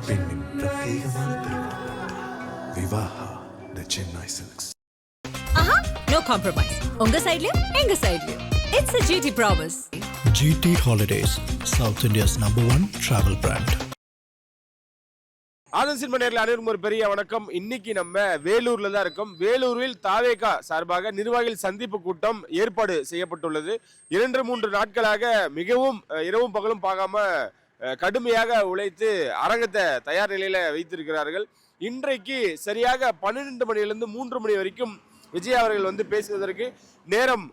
பெண்ணின் பிரத்யேகமான திருமணம் விவாஹா தி சென்னை சில்க்ஸ். No compromise. உங்க சைடுலயும் எங்க சைடுலயும். It's a GT promise. GT Holidays, South India's #1 travel brand. Aadhan cinema நேரில் அனைவருக்கும் ஒரு பெரிய வணக்கம். இன்னைக்கு நம்ம வேலூர்ல தான் இருக்கோம். வேலூரில் தாவேகா சார்பாக நிர்வாகிகள் சந்திப்பு கூட்டம் ஏற்பாடு செய்யப்பட்டுள்ளது. 2-3 நாட்களாக மிகவும் இரவும் பகலும் பார்க்காம கடுமையாக உழைத்து அரங்கத்தை தயார் நிலையில வைத்திருக்கிறார்கள். இன்றைக்கு சரியாக 12 மணியிலிருந்து 3 மணி வரைக்கும் விஜய் அவர்கள் வந்து பேசுவதற்கு நேரம்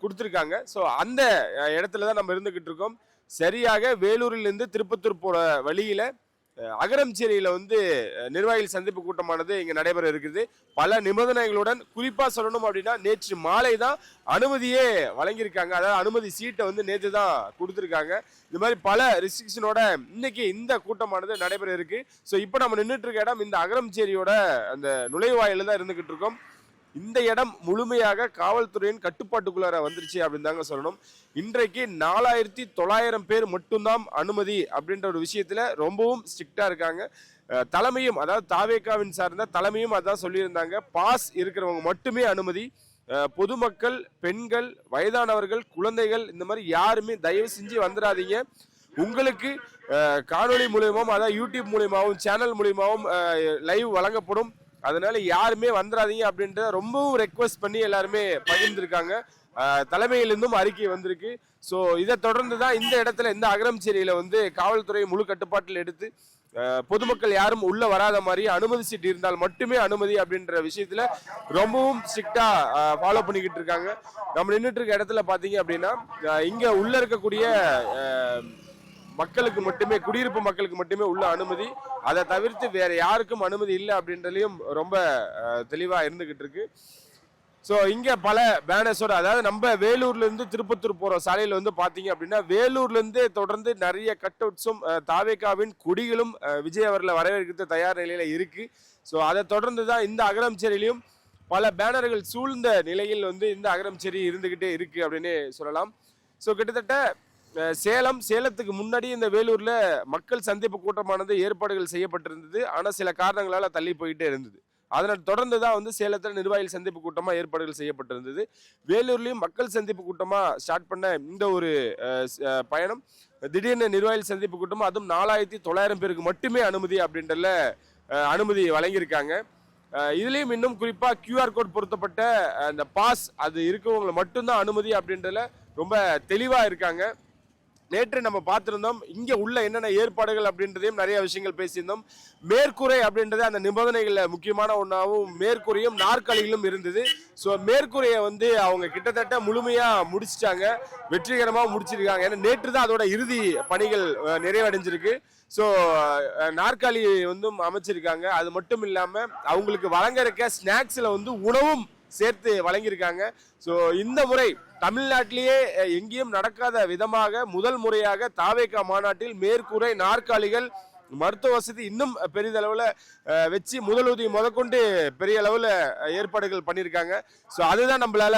கொடுத்துருக்காங்க. ஸோ அந்த இடத்துல தான் நம்ம இருந்துகிட்டு இருக்கோம். சரியாக வேலூரிலிருந்து திருப்பத்தூர் போற வழியில அகரம்சேரியில வந்து நிர்வாகிகள் சந்திப்பு கூட்டமானது இங்க நடைபெற இருக்குது. பல நிபந்தனைகளுடன் குறிப்பா சொல்லணும் அப்படின்னா நேற்று மாலை தான் அனுமதியே வழங்கியிருக்காங்க. அதாவது அனுமதி சீட்டை வந்து நேற்று தான் கொடுத்துருக்காங்க. இந்த மாதிரி பல ரெஸ்ட்ரிக்ஷனோட இன்னைக்கு இந்த கூட்டமானது நடைபெற இருக்கு. ஸோ இப்போ நம்ம நின்றுட்டு இருக்க இடம் இந்த அகரம்சேரியோட அந்த நுழைவாயில தான் இருந்துகிட்டு இருக்கோம். இந்த இடம் முழுமையாக காவல்துறையின் கட்டுப்பாட்டுக்குள்ளார வந்துருச்சு அப்படின்னு தாங்க சொல்லணும். இன்றைக்கு 4900 பேர் மட்டும்தான் அனுமதி அப்படின்ற ஒரு விஷயத்துல ரொம்பவும் ஸ்ட்ரிக்டா இருக்காங்க. தலைமையும் அதாவது தாவேகாவின் சார்ந்த தலைமையும் அதான் சொல்லியிருந்தாங்க. பாஸ் இருக்கிறவங்க மட்டுமே அனுமதி. பொதுமக்கள், பெண்கள், வயதானவர்கள், குழந்தைகள் இந்த மாதிரி யாருமே தயவு செஞ்சு வந்துடாதீங்க. உங்களுக்கு காணொலி மூலியமாவும் அதாவது யூடியூப் மூலியமாகவும் சேனல் மூலியமாகவும் லைவ் வழங்கப்படும். அதனால யாருமே வந்துடாதீங்க அப்படின்ற ரொம்பவும் ரெக்வஸ்ட் பண்ணி எல்லாருமே பகிர்ந்திருக்காங்க. தலைமையிலிருந்தும் அறிக்கை வந்திருக்கு. ஸோ இதை தொடர்ந்து தான் இந்த இடத்துல இந்த அகரம்சேரியில வந்து காவல்துறை முழு கட்டுப்பாட்டில் எடுத்து பொதுமக்கள் யாரும் உள்ள வராத மாதிரி அனுமதி சீட்டு இருந்தால் மட்டுமே அனுமதி அப்படின்ற விஷயத்துல ரொம்பவும் ஸ்ட்ரிக்டா ஃபாலோ பண்ணிக்கிட்டு இருக்காங்க. நம்ம நின்றுட்டு இருக்க இடத்துல பாத்தீங்க அப்படின்னா இங்க உள்ள இருக்கக்கூடிய மக்களுக்கு மட்டுமே, குடியிருப்பு மக்களுக்கு மட்டுமே உள்ள அனுமதி. அதை தவிர்த்து வேற யாருக்கும் அனுமதி இல்லை அப்படின்றதுலயும் ரொம்ப தெளிவா இருந்துகிட்டு இருக்கு. ஸோ இங்க பல பேனர்ஸோட அதாவது நம்ம வேலூர்ல இருந்து திருப்பத்தூர் போற சாலையில வந்து பாத்தீங்க அப்படின்னா வேலூர்ல இருந்து தொடர்ந்து நிறைய கட் அவுட்ஸும் தாவேகாவின் கொடிகளும் விஜய் அவர்களை வரவேற்கிறது தயார் நிலையில இருக்கு. ஸோ அதை தொடர்ந்து தான் இந்த அகரம்சேரியிலையும் பல பேனர்கள் சூழ்ந்த நிலையில் வந்து இந்த அகரம்சேரி இருந்துகிட்டே இருக்கு அப்படின்னு சொல்லலாம். ஸோ கிட்டத்தட்ட சேலத்துக்கு முன்னாடி இந்த வேலூர்ல மக்கள் சந்திப்பு கூட்டமானது ஏற்பாடுகள் செய்யப்பட்டிருந்தது. ஆனா சில காரணங்களால தள்ளி போயிட்டே இருந்தது. அதனால் தொடர்ந்து தான் வந்து சேலத்தில் நிர்வாகிகள் சந்திப்பு கூட்டமா ஏற்பாடுகள் செய்யப்பட்டிருந்தது. வேலூர்லயும் மக்கள் சந்திப்பு கூட்டமா ஸ்டார்ட் பண்ண இந்த ஒரு பயணம் திடீர்னு நிர்வாகிகள் சந்திப்பு கூட்டம் அதுவும் 4900 பேருக்கு மட்டுமே அனுமதி அப்படின்றல அனுமதி வழங்கியிருக்காங்க. இதுலயும் இன்னும் குறிப்பா QR கோட் பொருத்தப்பட்ட அந்த பாஸ் அது இருக்கவங்களை மட்டும்தான் அனுமதி அப்படின்றல ரொம்ப தெளிவா இருக்காங்க. நேற்று நம்ம பார்த்திருந்தோம் இங்க உள்ள என்னென்ன ஏற்பாடுகள் அப்படின்றதையும் நிறைய விஷயங்கள் பேசியிருந்தோம். மேற்கூரை அப்படின்றது அந்த நிபந்தனைகள்ல முக்கியமான ஒன்றாவும் மேற்கூரையும் நாற்காலிகளும் இருந்தது. ஸோ மேற்கூரையை வந்து அவங்க கிட்டத்தட்ட முழுமையா முடிச்சிட்டாங்க, வெற்றிகரமா முடிச்சிருக்காங்க. ஏன்னா நேற்று தான் அதோட இறுதி பணிகள் நிறைவடைஞ்சிருக்கு. ஸோ நாற்காலி வந்து அமைச்சிருக்காங்க. அது மட்டும் இல்லாம அவங்களுக்கு வழங்க இருக்க ஸ்நாக்ஸ்ல வந்து உணவும் சேர்த்து வழங்கியிருக்காங்க. ஸோ இந்த முறை தமிழ்நாட்டிலேயே எங்கேயும் நடக்காத விதமாக முதல் முறையாக தாவேகா மாநாட்டில் மேற்கூரை, நாற்காலிகள், மருத்துவ வசதி இன்னும் பெரிதளவில் வச்சு முதலுதவி முதற்கொண்டு பெரிய அளவில் ஏற்பாடுகள் பண்ணியிருக்காங்க. ஸோ அதுதான் நம்மளால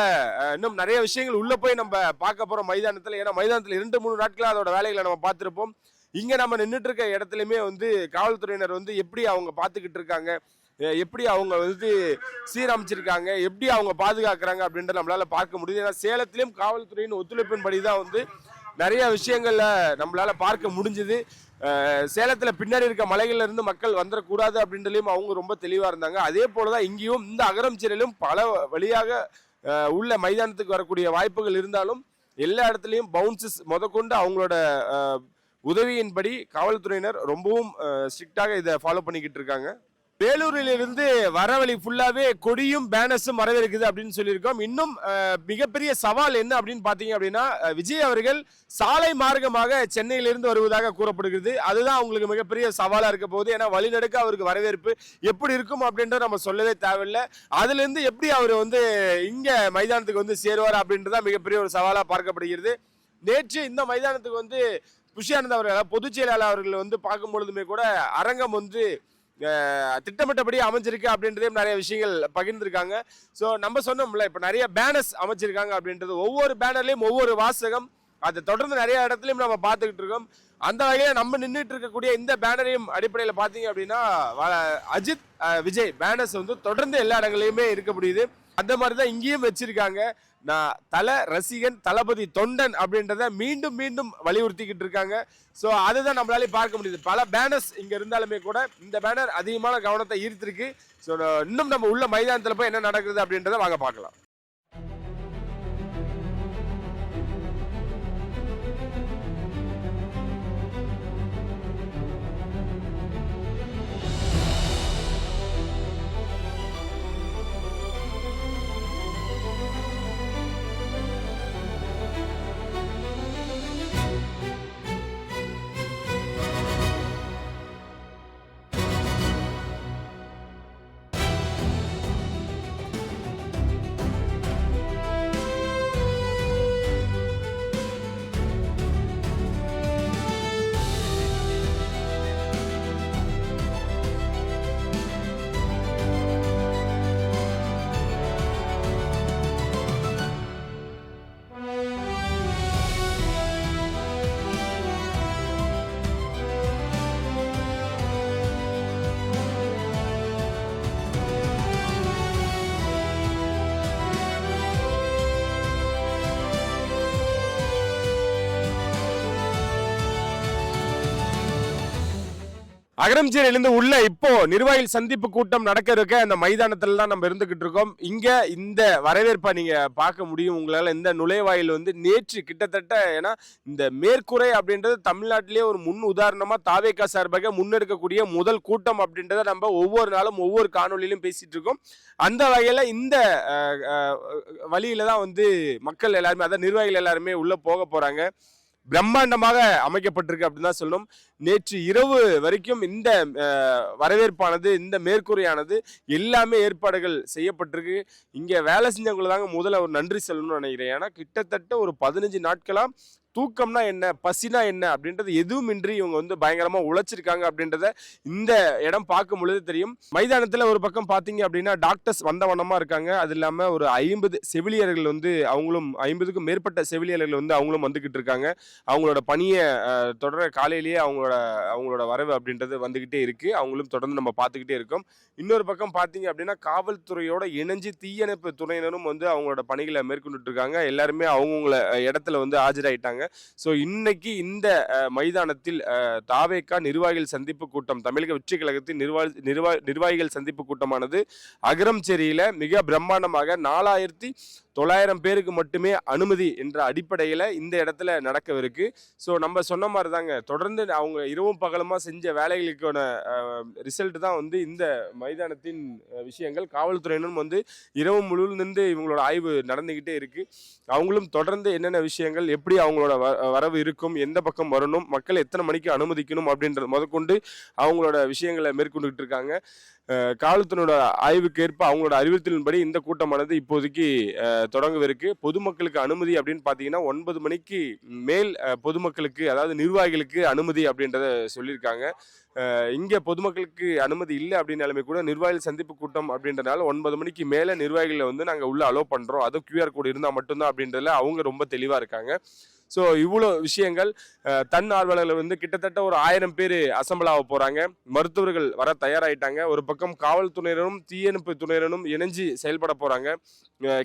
இன்னும் நிறைய விஷயங்கள் உள்ள போய் நம்ம பார்க்க போறோம் மைதானத்தில். ஏன்னா மைதானத்தில் 2-3 நாட்களாக அதோட வேலைகளை நம்ம பார்த்துருப்போம். இங்க நம்ம நின்றுட்டு இருக்க இடத்துலையுமே வந்து காவல்துறையினர் வந்து எப்படி அவங்க பார்த்துக்கிட்டு இருக்காங்க, எப்படி அவங்க வந்து சீரமைச்சிருக்காங்க, எப்படி அவங்க பாதுகாக்கிறாங்க அப்படின்றத நம்மளால பார்க்க முடியுது. ஏன்னா சேலத்திலும் காவல்துறையின் ஒத்துழைப்பின்படி தான் வந்து நிறைய விஷயங்கள்ல நம்மளால பார்க்க முடிஞ்சுது. சேலத்துல பின்னாடி இருக்க மலைகள்ல இருந்து மக்கள் வந்துடக்கூடாது அப்படின்றதுலயும் அவங்க ரொம்ப தெளிவா இருந்தாங்க. அதே போலதான் இங்கேயும் இந்த அகரம்சேரியிலும் பல வழியாக உள்ள மைதானத்துக்கு வரக்கூடிய வாய்ப்புகள் இருந்தாலும் எல்லா இடத்துலையும் பவுன்சஸ் முதற்கொண்டு அவங்களோட உதவியின்படி காவல்துறையினர் ரொம்பவும் ஸ்ட்ரிக்டாக இதை ஃபாலோ பண்ணிக்கிட்டு இருக்காங்க. வேலூரிலிருந்து வரவழி ஃபுல்லாவே கொடியும் பேனர்ஸும் வரவேற்குது அப்படின்னு சொல்லியிருக்கோம். இன்னும் மிகப்பெரிய சவால் என்ன அப்படின்னு பாத்தீங்க அப்படின்னா விஜய் அவர்கள் சாலை மார்க்கமாக சென்னையிலிருந்து வருவதாக கூறப்படுகிறது. அதுதான் அவங்களுக்கு மிகப்பெரிய சவாலா இருக்க போகுது. ஏன்னா வழிநடுக்க அவருக்கு வரவேற்பு எப்படி இருக்கும் அப்படின்றத நம்ம சொல்லவே தேவையில்லை. அதுல இருந்து எப்படி அவர் வந்து இங்க மைதானத்துக்கு வந்து சேருவார் அப்படின்றதான் மிகப்பெரிய ஒரு சவாலா பார்க்கப்படுகிறது. நேற்று இந்த மைதானத்துக்கு வந்து புஷியானந்த் அவர்கள் பொதுச் செயலாளர் அவர்கள் வந்து பார்க்கும் பொழுதுமே கூட அரங்கம் வந்து திட்டமிட்டபடி அமைஞ்சிருக்கு அப்படின்றதையும் நிறைய விஷயங்கள் பகிர்ந்திருக்காங்க. ஸோ நம்ம சொன்னோம்ல இப்போ நிறைய பேனர்ஸ் அமைச்சிருக்காங்க அப்படின்றது ஒவ்வொரு பேனர்லையும் ஒவ்வொரு வாசகம் அதை தொடர்ந்து நிறைய இடத்துலையும் நம்ம பார்த்துக்கிட்டு இருக்கோம். அந்த வகையில் நம்ம நின்றுட்டு இருக்கக்கூடிய இந்த பேனரையும் அடிப்படையில் பார்த்தீங்க அப்படின்னா அஜித் விஜய் பேனர்ஸ் வந்து தொடர்ந்து எல்லா இடங்களையுமே இருக்க முடியுது. அந்த மாதிரி தான் இங்கேயும் வச்சிருக்காங்க. நான் தல ரசிகன் தளபதி தொண்டன் அப்படின்றத மீண்டும் மீண்டும் வலியுறுத்திக்கிட்டு இருக்காங்க. ஸோ அதுதான் நம்மளாலே பார்க்க முடியுது. பல பேனர்ஸ் இங்கே இருந்தாலுமே கூட இந்த பேனர் அதிகமான கவனத்தை ஈர்த்திருக்கு. ஸோ இன்னும் நம்ம உள்ள மைதானத்தில் போய் என்ன நடக்குது அப்படின்றத வாங்க பார்க்கலாம். அகரம்சேரியிலிருந்து உள்ள இப்போ நிர்வாகிகள் சந்திப்பு கூட்டம் நடக்க இருக்க அந்த மைதானத்துல தான் நம்ம இருந்துகிட்டு இருக்கோம். இங்க இந்த வரவேற்பை நீங்க பார்க்க முடியும். உங்களால இந்த நுழைவாயில் வந்து நேற்று கிட்டத்தட்ட, ஏன்னா இந்த மேற்கூரை அப்படின்றது தமிழ்நாட்டிலேயே ஒரு முன் உதாரணமா தாவேகா சார்பாக முன்னெடுக்கக்கூடிய முதல் கூட்டம் அப்படின்றத நம்ம ஒவ்வொரு நாளும் ஒவ்வொரு காணொலியிலும் பேசிட்டு இருக்கோம். அந்த வகையில இந்த வழியில தான் வந்து மக்கள் எல்லாருமே, அதாவது நிர்வாகிகள் எல்லாருமே உள்ள போக போறாங்க. பிரம்மாண்டமாக அமைக்கப்பட்டிருக்கு அப்படின்னு தான் சொல்லணும். நேற்று இரவு வரைக்கும் இந்த வரவேற்பானது, இந்த மேற்கூரையானது எல்லாமே ஏற்பாடுகள் செய்யப்பட்டிருக்கு. இங்கே வேலை செஞ்சவங்களை தாங்க முதல்ல ஒரு நன்றி சொல்லணும்னு நினைக்கிறேன். ஏன்னா கிட்டத்தட்ட ஒரு 15 நாட்களாக தூக்கம்னா என்ன, பசினா என்ன அப்படின்றது எதுவுமின்றி இவங்க வந்து பயங்கரமா உழைச்சிருக்காங்க அப்படின்றத இந்த இடம் பார்க்கும் பொழுது தெரியும். மைதானத்துல ஒரு பக்கம் பாத்தீங்க அப்படின்னா டாக்டர்ஸ் வந்த வண்ணமா இருக்காங்க. அது இல்லாம ஒரு 50 செவிலியர்கள் வந்து அவங்களும் 50க்கும் மேற்பட்ட செவிலியர்கள் வந்து அவங்களும் வந்துகிட்டு இருக்காங்க. அவங்களோட பணியை தொடர காலையிலேயே அவங்களோட வரவு அப்படின்றது வந்துகிட்டே இருக்கு. அவங்களும் தொடர்ந்து நம்ம பார்த்துக்கிட்டே இருக்கோம். இன்னொரு பக்கம் பாத்தீங்க அப்படின்னா காவல்துறையோட இணைஞ்சு தீயணைப்பு துறையினரும் வந்து அவங்களோட பணிகளை மேற்கொண்டுட்டு இருக்காங்க. எல்லாருமே அவங்கவுங்கள இடத்துல வந்து ஆஜராயிட்டாங்க. ஸோ இன்னைக்கு இந்த மைதானத்தில் தாவேகா நிர்வாகிகள் சந்திப்பு கூட்டம், தமிழக வெற்றி கழகத்தின் நிர்வாகிகள் சந்திப்பு கூட்டமானது அகரம்சேரியில மிக பிரம்மாண்டமாக 4900 பேருக்கு மட்டுமே அனுமதி என்ற அடிப்படையில் இந்த இடத்துல நடக்கவிருக்கு. ஸோ நம்ம சொன்ன மாதிரி தாங்க, தொடர்ந்து அவங்க இரவும் பகலுமா செஞ்ச வேலைகளுக்கான ரிசல்ட் தான் வந்து இந்த மைதானத்தின் விஷயங்கள். காவல்துறையினரும் வந்து இரவு முழுவதும் நின்று இவங்களோட ஆய்வு நடந்துகிட்டே இருக்கு. அவங்களும் தொடர்ந்து என்னென்ன விஷயங்கள், எப்படி அவங்களோட வரவு இருக்கும், எந்த பக்கம் வரணும், மக்கள் எத்தனை மணிக்கு அனுமதிக்கணும் அப்படின்றது முதற்கொண்டு அவங்களோட விஷயங்களை மேற்கொண்டுகிட்டு இருக்காங்க. காவல்துறையோட ஆய்வுக்கு ஏற்ப அவங்களோட அறிவுறுத்தலின்படி இந்த கூட்டமானது இப்போதைக்கு தொடங்கவிருக்கு. பொதுமக்களுக்கு அனுமதி அப்படின்னு பார்த்தீங்கன்னா 9 மணிக்கு மேல் பொதுமக்களுக்கு, அதாவது நிர்வாகிகளுக்கு அனுமதி அப்படின்றத சொல்லியிருக்காங்க. இங்கே பொதுமக்களுக்கு அனுமதி இல்லை அப்படின்னாலுமே கூட நிர்வாகிகள் சந்திப்பு கூட்டம் அப்படின்றனால 9 மணிக்கு மேலே நிர்வாகிகளை வந்து நாங்கள் உள்ள அலோவ் பண்ணுறோம், அதுவும் QR கோடு இருந்தால் மட்டும்தான் அப்படின்றதுல அவங்க ரொம்ப தெளிவாக இருக்காங்க. ஸோ இவ்வளோ விஷயங்கள், தன் ஆர்வலர்கள் வந்து கிட்டத்தட்ட ஒரு 1000 பேர் அசம்பிள் ஆக போகிறாங்க. மருத்துவர்கள் வர தயாராகிட்டாங்க. ஒரு பக்கம் காவல்துறையினரும் தீயணைப்பு துறையினரும் இணைஞ்சு செயல்பட போகிறாங்க.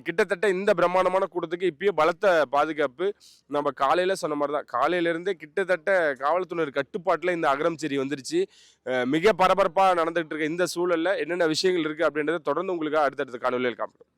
கிட்டத்தட்ட இந்த பிரம்மாண்டமான கூட்டத்துக்கு இப்பயே பலத்த பாதுகாப்பு. நம்ம காலையில் சொன்ன மாதிரி தான், காலையிலேருந்தே கிட்டத்தட்ட காவல்துறையினர் கட்டுப்பாட்டில் இந்த அகரம்சேரி வந்துருச்சு. மிக பரபரப்பாக நடந்துகிட்டு இருக்க இந்த சூழலில் என்னென்ன விஷயங்கள் இருக்குது அப்படின்றத தொடர்ந்து உங்களுக்கு அடுத்தடுத்த காணொலியில் காமிப்போம்.